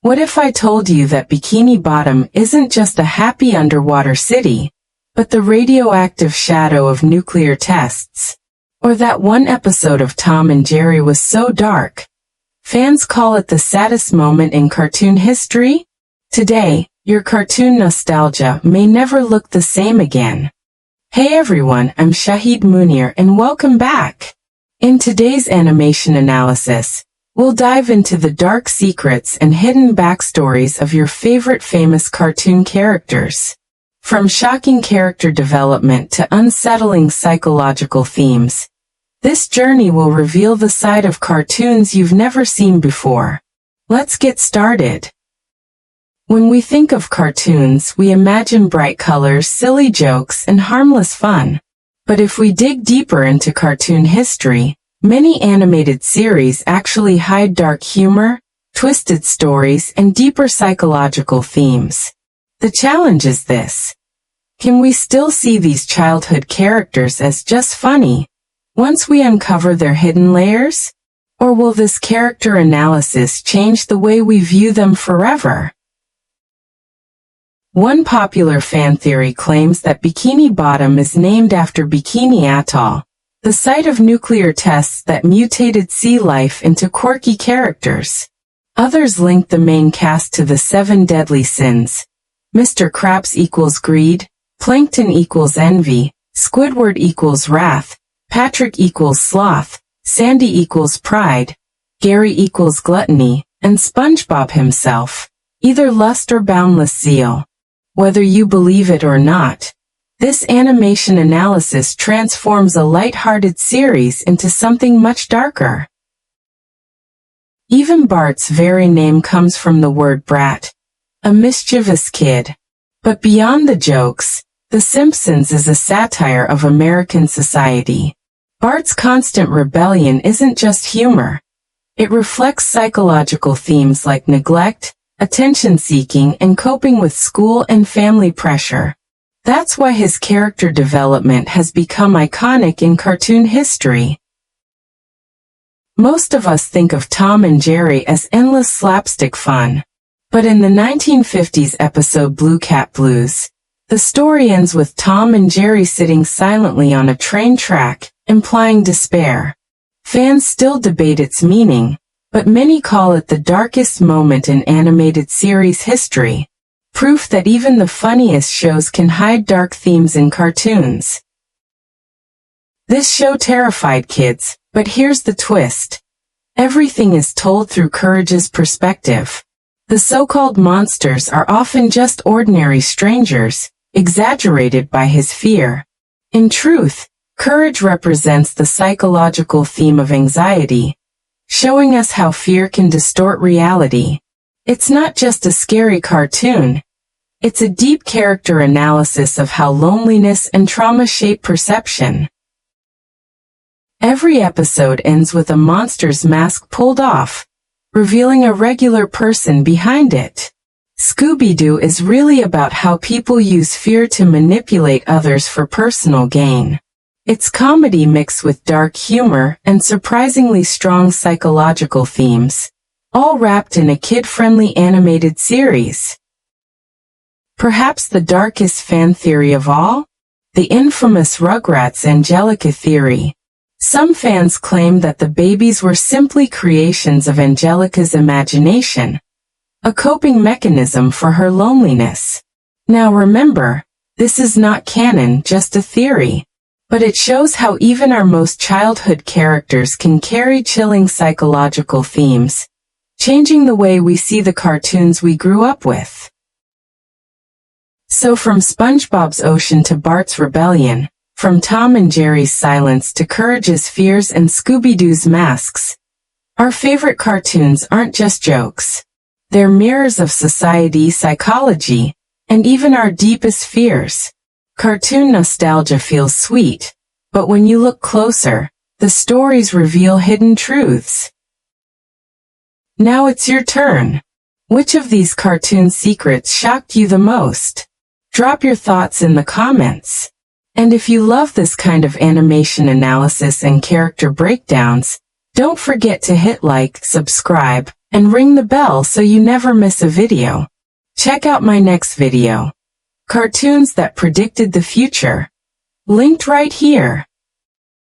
What if I told you that Bikini Bottom isn't just a happy underwater city, but the radioactive shadow of nuclear tests? Or that one episode of Tom and Jerry was so dark, fans call it the saddest moment in cartoon history? Today, your cartoon nostalgia may never look the same again. Hey everyone, I'm Shahid Munir and welcome back. In today's animation analysis, we'll dive into the dark secrets and hidden backstories of your favorite famous cartoon characters. From shocking character development to unsettling psychological themes, this journey will reveal the side of cartoons you've never seen before. Let's get started. When we think of cartoons, we imagine bright colors, silly jokes, and harmless fun. But if we dig deeper into cartoon history, many animated series actually hide dark humor, twisted stories, and deeper psychological themes. The challenge is this: can we still see these childhood characters as just funny once we uncover their hidden layers? Or will this character analysis change the way we view them forever? One popular fan theory claims that Bikini Bottom is named after Bikini Atoll, the site of nuclear tests that mutated sea life into quirky characters. Others link the main cast to the 7 deadly sins. Mr. Krabs equals greed, Plankton equals envy, Squidward equals wrath, Patrick equals sloth, Sandy equals pride, Gary equals gluttony, and SpongeBob himself, either lust or boundless zeal. Whether you believe it or not, this animation analysis transforms a light-hearted series into something much darker. Even Bart's very name comes from the word brat, a mischievous kid. But beyond the jokes, The Simpsons is a satire of American society. Bart's constant rebellion isn't just humor. It reflects psychological themes like neglect, attention-seeking, and coping with school and family pressure. That's why his character development has become iconic in cartoon history. Most of us think of Tom and Jerry as endless slapstick fun. But in the 1950s episode Blue Cat Blues, the story ends with Tom and Jerry sitting silently on a train track, implying despair. Fans still debate its meaning, but many call it the darkest moment in animated series history. Proof that even the funniest shows can hide dark themes in cartoons. This show terrified kids, but here's the twist. Everything is told through Courage's perspective. The so-called monsters are often just ordinary strangers, exaggerated by his fear. In truth, Courage represents the psychological theme of anxiety, showing us how fear can distort reality. It's not just a scary cartoon. It's a deep character analysis of how loneliness and trauma shape perception. Every episode ends with a monster's mask pulled off, revealing a regular person behind it. Scooby Doo is really about how people use fear to manipulate others for personal gain. It's comedy mixed with dark humor and surprisingly strong psychological themes, all wrapped in a kid-friendly animated series. Perhaps the darkest fan theory of all? The infamous Rugrats Angelica theory. Some fans claim that the babies were simply creations of Angelica's imagination, a coping mechanism for her loneliness. Now remember, this is not canon, just a theory. But it shows how even our most childhood characters can carry chilling psychological themes, changing the way we see the cartoons we grew up with. So from SpongeBob's ocean to Bart's rebellion, from Tom and Jerry's silence to Courage's fears and Scooby-Doo's masks, our favorite cartoons aren't just jokes. They're mirrors of society, psychology, and even our deepest fears. Cartoon nostalgia feels sweet, but when you look closer, the stories reveal hidden truths. Now it's your turn. Which of these cartoon secrets shocked you the most? Drop your thoughts in the comments. And if you love this kind of animation analysis and character breakdowns, don't forget to hit like, subscribe, and ring the bell so you never miss a video. Check out my next video. Cartoons that predicted the future. Linked right here.